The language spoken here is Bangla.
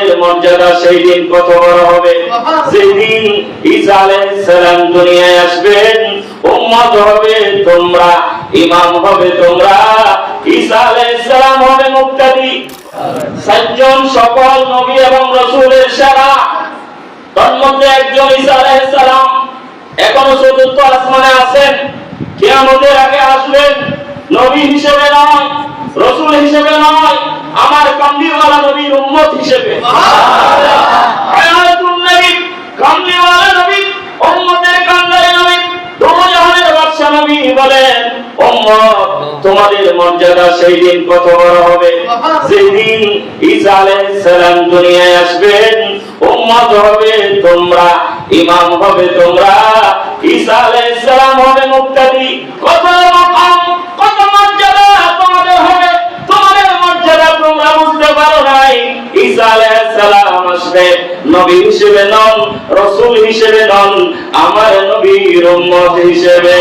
তোমাদের মর্যাদা সেই দিন কত বড় হবে যেদিন ঈসা আলাইহিস সালাম দুনিয়ায় আসবেন, উম্মত হবে তোমরা, ইমাম হবে তোমরা, ঈসা আলাইহিস সালাম হবে মুক্তাদি। সাতজন সকল নবী এবং রাসূলের সেরা, তার মধ্যে একজন ঈসা আলাইহিস সালাম এখনো চতুর্থ আসমানে আছেন, কিয়ামতের আগে আসবেন, নবী হিসেবে নয়, রাসূল হিসেবে নয়, আমার কামলিওয়ালা নবীর উম্মত হিসেবে। হায়াতুন নবী, কামলিওয়ালা নবী, উম্মতের কান্দারি নবী, দোজাহানের বাদশা নবী বলেন, উম্মত তোমাদের মর্যাদা সেই দিন কত বড় হবে যেদিন ঈসা আলাইহিস সালাম দুনিয়ায় আসবেন, উম্মত হবে তোমরা, ইমাম হবে তোমরা, ঈসা আলাইহিস সালাম হবে মুক্তাদি। কত মাকাম, কত মর্যাদা তোমাদের হবে, তোমাদের মর্যাদা তোমরা বুঝতে পারো নাই। ঈসা আলাইহিস সালাম আসবে নবী হিসেবে নন, রাসূল হিসেবে নন, আমার নবীর উম্মত হিসেবে।